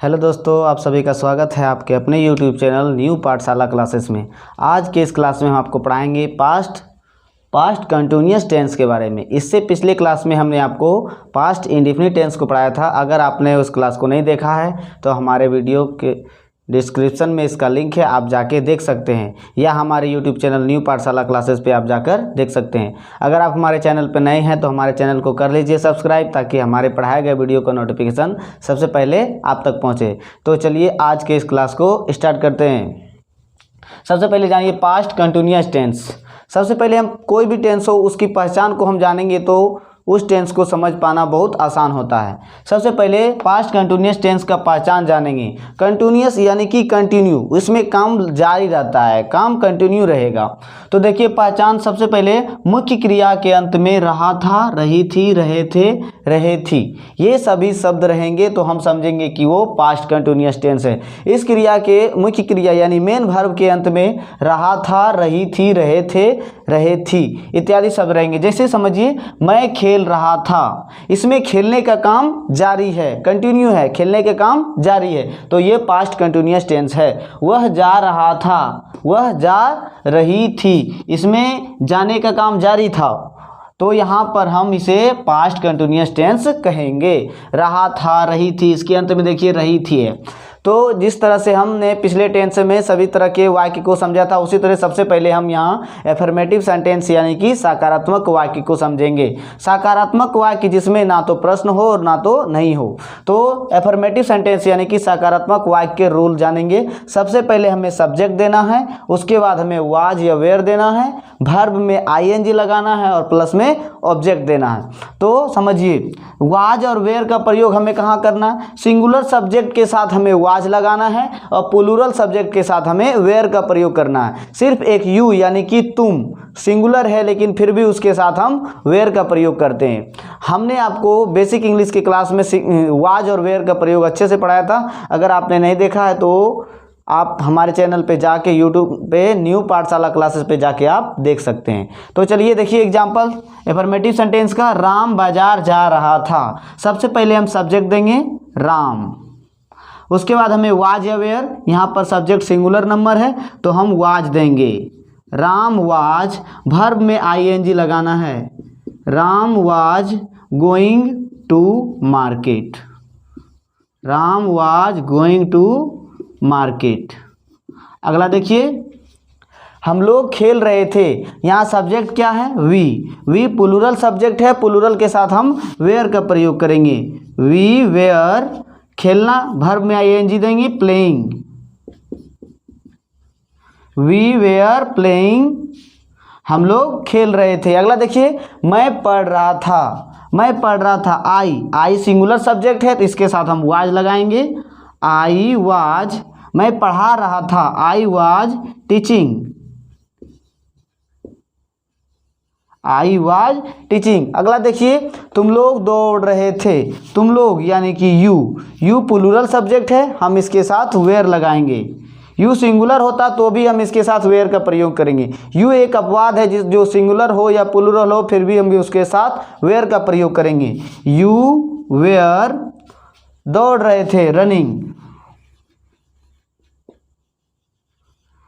Hello दोस्तों, आप सभी का स्वागत है आपके अपने यूट्यूब चैनल न्यू पाठशाला क्लासेस में। आज के इस क्लास में हम आपको पढ़ाएंगे पास्ट कंटिन्यूअस टेंस के बारे में। इससे पिछले क्लास में हमने आपको पास्ट इंडेफिनिट टेंस को पढ़ाया था। अगर आपने उस क्लास को नहीं देखा है तो हमारे वीडियो के डिस्क्रिप्शन में इसका लिंक है, आप जाके देख सकते हैं, या हमारे यूट्यूब चैनल न्यू पाठशाला क्लासेस पे आप जाकर देख सकते हैं। अगर आप हमारे चैनल पर नए हैं तो हमारे चैनल को कर लीजिए सब्सक्राइब, ताकि हमारे पढ़ाए गए वीडियो का नोटिफिकेशन सबसे पहले आप तक पहुंचे। तो चलिए आज के इस क्लास को स्टार्ट करते हैं। सबसे पहले जानिए पास्ट कंटिन्यूअस टेंस। सबसे पहले हम कोई भी टेंस हो उसकी पहचान को हम जानेंगे तो उस टेंस को समझ पाना बहुत आसान होता है। सबसे पहले पास्ट कंटिन्यूअस टेंस का पहचान जानेंगे। कंटिन्यूअस यानी कि कंटिन्यू, इसमें काम जारी रहता है, काम कंटिन्यू रहेगा। तो देखिए पहचान, सबसे पहले मुख्य क्रिया के अंत में रहा था, रही थी, रहे थे, रहे थी, ये सभी शब्द रहेंगे तो हम समझेंगे कि वो पास्ट कंटिन्यूअस टेंस है। इस क्रिया के मुख्य क्रिया यानी मेन वर्ब के अंत में रहा था, रही थी, रहे थे, रहे थी इत्यादि शब्द रहेंगे। जैसे समझिए मैं खेल रहा था, इसमें खेलने का काम जारी है, कंटिन्यू है, खेलने के काम जारी है, तो ये पास्ट कंटिन्यूअस टेंस है। वह जा रहा था, वह जा रही थी, इसमें जाने का काम जारी था, तो यहाँ पर हम इसे पास्ट कंटिन्यूअस टेंस कहेंगे। रहा था, रही थी, इसके अंत में देखिए रही थी है। तो जिस तरह से हमने पिछले टेंस में सभी तरह के वाक्य को समझा था, उसी तरह सबसे पहले हम यहाँ एफर्मेटिव सेंटेंस यानी कि सकारात्मक वाक्य को समझेंगे। सकारात्मक वाक्य जिसमें ना तो प्रश्न हो और ना तो नहीं हो, तो एफर्मेटिव सेंटेंस यानी कि सकारात्मक वाक्य के रूल जानेंगे। सबसे पहले हमें सब्जेक्ट देना है, उसके बाद हमें वाज या वेयर देना है, वर्ब में आईएनजी लगाना है और प्लस में ऑब्जेक्ट देना है। तो समझिए वाज और वेयर का प्रयोग हमें कहाँ करना है? सिंगुलर सब्जेक्ट के साथ हमें वाज लगाना है और प्लूरल सब्जेक्ट के साथ हमें वेयर का प्रयोग करना है। सिर्फ एक यू यानी कि तुम सिंगुलर है, लेकिन फिर भी उसके साथ हम वेयर का प्रयोग करते हैं। हमने आपको बेसिक इंग्लिश की क्लास में वाज और वेयर का प्रयोग अच्छे से पढ़ाया था। अगर आपने नहीं देखा है तो आप हमारे चैनल पे जाके यूट्यूब पे न्यू पाठशाला क्लासेस पे जाके आप देख सकते हैं। तो चलिए देखिए एग्जांपल एफर्मेटिव सेंटेंस का। राम बाजार जा रहा था, सबसे पहले हम सब्जेक्ट देंगे राम, उसके बाद हमें वाज या वेयर, यहाँ पर सब्जेक्ट सिंगुलर नंबर है तो हम वाज देंगे। राम वाज, वर्ब में आईएनजी लगाना है। Ram was going to market, Ram was going to market. अगला देखिए हम लोग खेल रहे थे, यहाँ सब्जेक्ट क्या है? वी प्लूरल सब्जेक्ट है, प्लूरल के साथ हम वेयर का प्रयोग करेंगे। वी वेयर खेलना, वर्ब में आईएनजी देंगे। प्लेइंग, वी वेयर प्लेइंग, हम लोग खेल रहे थे। अगला देखिए मैं पढ़ रहा था, मैं पढ़ रहा था, आई सिंगुलर सब्जेक्ट है तो इसके साथ हम वाज लगाएंगे। आई वाज, मैं पढ़ा रहा था, I was teaching, I was teaching. अगला देखिए तुम लोग दौड़ रहे थे, तुम लोग यानी कि यू प्लूरल सब्जेक्ट है, हम इसके साथ वेयर लगाएंगे। यू सिंगुलर होता तो भी हम इसके साथ वेयर का प्रयोग करेंगे। यू एक अपवाद है जो सिंगुलर हो या प्लूरल हो फिर भी हम भी उसके साथ वेयर का प्रयोग करेंगे। यू वेयर दौड़ रहे थे, रनिंग,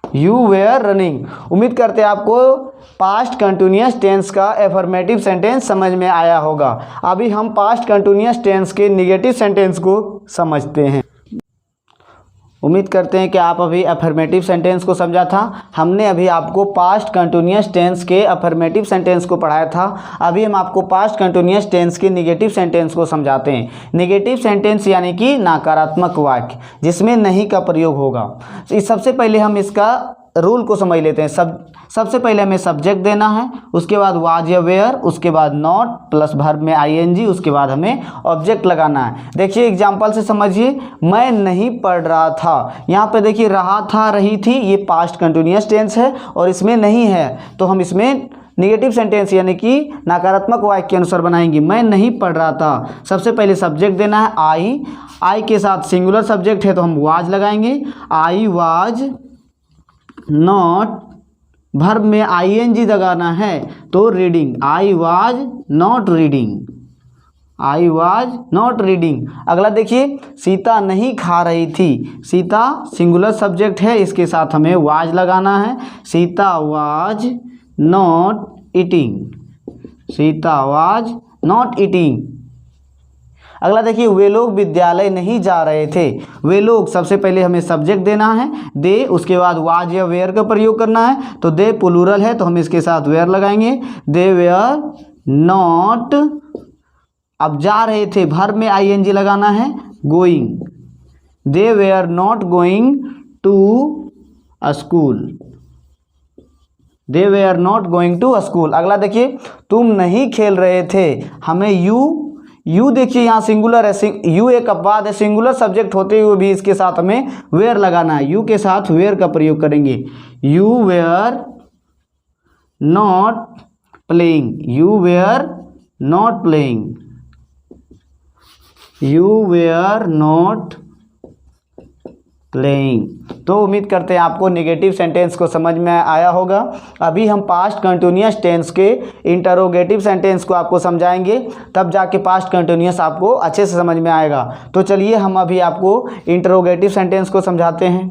यू वेयर रनिंग। उम्मीद करते हैं आपको पास्ट कंटिन्यूअस टेंस का एफर्मेटिव सेंटेंस समझ में आया होगा। अभी हम पास्ट कंटिन्यूअस टेंस के निगेटिव सेंटेंस को समझते हैं। उम्मीद करते हैं कि आप अभी अफर्मेटिव सेंटेंस को समझा था। हमने अभी आपको पास्ट कंटिन्यूअस टेंस के अफर्मेटिव सेंटेंस को पढ़ाया था। अभी हम आपको पास्ट कंटिन्यूअस टेंस के नेगेटिव सेंटेंस को समझाते हैं। नेगेटिव सेंटेंस यानी कि नकारात्मक वाक्य जिसमें नहीं का प्रयोग होगा। सबसे पहले हम इसका रूल को समझ लेते हैं। सबसे पहले हमें सब्जेक्ट देना है, उसके बाद वाज या वेयर, उसके बाद नॉट प्लस वर्ब में आईएनजी, उसके बाद हमें ऑब्जेक्ट लगाना है। देखिए एग्जांपल से समझिए, मैं नहीं पढ़ रहा था, यहाँ पे देखिए रहा था, रही थी, ये पास्ट कंटिन्यूअस टेंस है और इसमें नहीं है तो हम इसमें नेगेटिव सेंटेंस यानी कि नकारात्मक वाक्य के अनुसार बनाएंगे। मैं नहीं पढ़ रहा था, सबसे पहले सब्जेक्ट देना है आई के साथ सिंगुलर सब्जेक्ट है तो हम वाज लगाएंगे। आई वाज नॉट, वर्ब में आईएनजी लगाना है तो reading, I was not reading. I was not reading. अगला देखिए, सीता नहीं खा रही थी। सीता सिंगुलर सब्जेक्ट है, इसके साथ हमें वाज लगाना है। Sita was not eating. Sita was not eating. अगला देखिए, वे लोग विद्यालय नहीं जा रहे थे। वे लोग, सबसे पहले हमें सब्जेक्ट देना है दे, उसके बाद वाज या वेयर का प्रयोग करना है। तो दे प्लूरल है तो हम इसके साथ वेयर लगाएंगे। दे वेयर नॉट, अब जा रहे थे, वर्ब में आईएनजी लगाना है, going. They were not going to a school. They were not going to a school. अगला देखिए, तुम नहीं खेल रहे थे। हमें यू देखिए यहाँ सिंगुलर है, यू एक अपवाद है, सिंगुलर सब्जेक्ट होते हुए भी इसके साथ हमें वेयर लगाना है। यू के साथ वेयर का प्रयोग करेंगे। You were not playing. You were not playing. You were not playing. तो उम्मीद करते हैं आपको नेगेटिव सेंटेंस को समझ में आया होगा। अभी हम पास्ट कंटिन्यूअस टेंस के इंटरोगेटिव सेंटेंस को आपको समझाएंगे, तब जाके पास्ट कंटिन्यूअस आपको अच्छे से समझ में आएगा। तो चलिए हम अभी आपको इंटरोगेटिव सेंटेंस को समझाते हैं।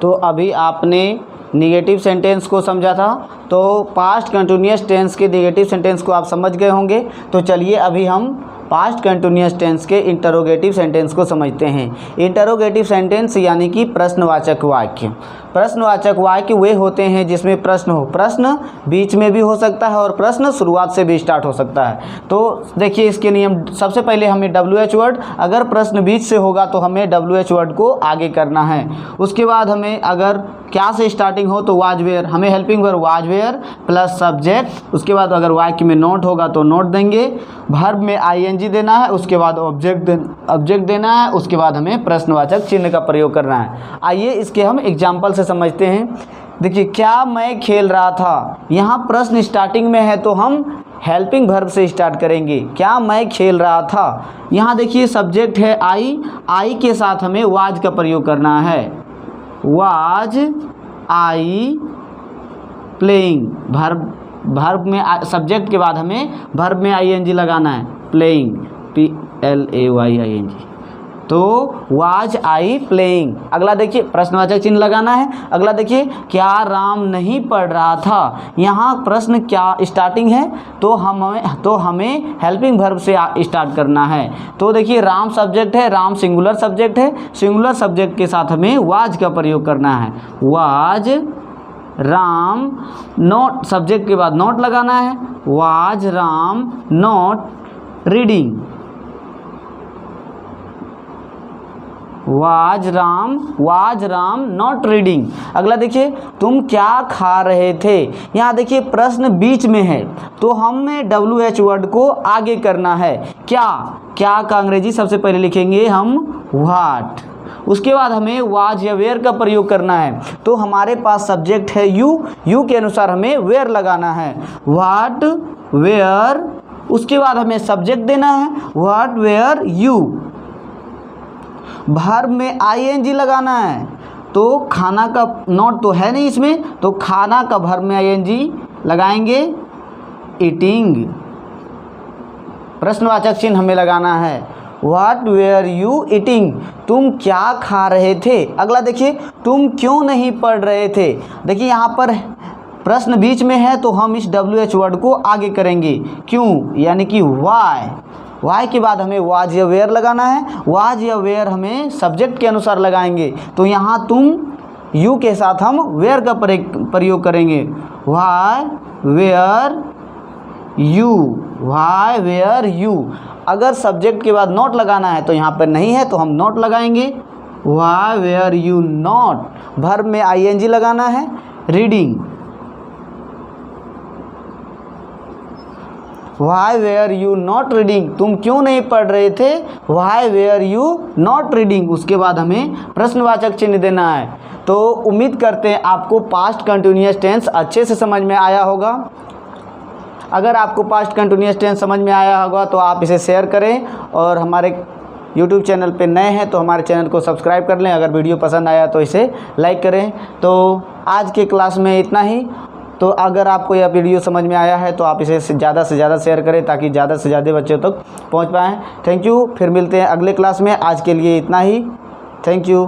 तो अभी आपने निगेटिव सेंटेंस को समझा था, तो पास्ट कंटिन्यूअस टेंस के निगेटिव सेंटेंस को आप समझ गए होंगे। तो चलिए अभी हम पास्ट कंटिन्यूअस टेंस के इंटरोगेटिव सेंटेंस को समझते हैं। इंटरोगेटिव सेंटेंस यानी कि प्रश्नवाचक वाक्य। प्रश्नवाचक वाक्य वे होते हैं जिसमें प्रश्न हो, प्रश्न बीच में भी हो सकता है और प्रश्न शुरुआत से भी स्टार्ट हो सकता है। तो देखिए इसके नियम, सबसे पहले हमें WH वर्ड, अगर प्रश्न बीच से होगा तो हमें WH वर्ड को आगे करना है। उसके बाद हमें अगर क्या से स्टार्टिंग हो तो वाज वेयर, हमें helping verb was were plus subject. उसके बाद अगर वाक्य में नोट होगा तो नोट देंगे। वर्ब में ING देना है, उसके बाद ऑब्जेक्ट देना है, उसके बाद हमें प्रश्नवाचक चिन्ह का प्रयोग करना है। आइए इसके हम एग्जाम्पल से समझते हैं। देखिए, क्या मैं खेल रहा था, यहाँ प्रश्न स्टार्टिंग में है तो हम हेल्पिंग वर्ब से स्टार्ट करेंगे। क्या मैं खेल रहा था, यहाँ देखिए सब्जेक्ट है आई के साथ हमें वाज का प्रयोग करना है। Was I playing. वर्ब में सब्जेक्ट के बाद हमें वर्ब में ING लगाना है, प्लेइंग, PLAYING। तो वाज आई प्लेइंग। अगला देखिए प्रश्नवाचक चिन्ह लगाना है। अगला देखिए, क्या राम नहीं पढ़ रहा था, यहाँ प्रश्न क्या स्टार्टिंग है तो हमें हेल्पिंग वर्ब से स्टार्ट करना है। तो देखिए राम सब्जेक्ट है, राम सिंगुलर सब्जेक्ट है, सिंगुलर सब्जेक्ट के साथ हमें वाज का प्रयोग करना है। वाज राम, नॉट सब्जेक्ट के बाद नॉट लगाना है। Was Ram not reading. Was Ram not reading. अगला देखिए, तुम क्या खा रहे थे, यहाँ देखिए प्रश्न बीच में है तो हमें WH वर्ड को आगे करना है। क्या का अंग्रेजी सबसे पहले लिखेंगे हम व्हाट। उसके बाद हमें वाज या वेयर का प्रयोग करना है। तो हमारे पास सब्जेक्ट है यू के अनुसार हमें वेयर लगाना है। व्हाट वेयर, उसके बाद हमें सब्जेक्ट देना है, व्हाट वेयर यू। वर्ब में ING लगाना है। तो खाना का नॉट तो है नहीं इसमें, तो खाना का वर्ब में ING लगाएंगे, ईटिंग। प्रश्नवाचक चिन्ह हमें लगाना है, व्हाट वेयर यू ईटिंग, तुम क्या खा रहे थे। अगला देखिए, तुम क्यों नहीं पढ़ रहे थे। देखिए यहाँ पर प्रश्न बीच में है तो हम इस WH वर्ड को आगे करेंगे, क्यों यानी कि वाई के बाद हमें वाज या वेयर लगाना है। वाज या वेयर हमें सब्जेक्ट के अनुसार लगाएंगे। तो यहाँ तुम यू के साथ हम वेयर का प्रयोग करेंगे। Why were you, why were you. अगर सब्जेक्ट के बाद नॉट लगाना है तो यहाँ पर नहीं है तो हम नॉट लगाएंगे। Why were you not, verb में ING लगाना है, reading. Why were you not reading, तुम क्यों नहीं पढ़ रहे थे, why were you not reading. उसके बाद हमें प्रश्नवाचक चिन्ह देना है। तो उम्मीद करते हैं आपको पास्ट कंटिन्यूअस टेंस अच्छे से समझ में आया होगा। अगर आपको पास्ट कंटिन्यूअस टेंस समझ में आया होगा तो आप इसे शेयर करें, और हमारे YouTube चैनल पे नए हैं तो हमारे चैनल को सब्सक्राइब कर लें। अगर वीडियो पसंद आया तो इसे लाइक करें। तो आज के क्लास में इतना ही। तो तो अगर आपको यह वीडियो समझ में आया है तो आप इसे ज़्यादा से ज़्यादा शेयर करें ताकि ज़्यादा से ज़्यादा बच्चों तक पहुंच पाएँ। थैंक यू, फिर मिलते हैं अगले क्लास में। आज के लिए इतना ही। Thank you.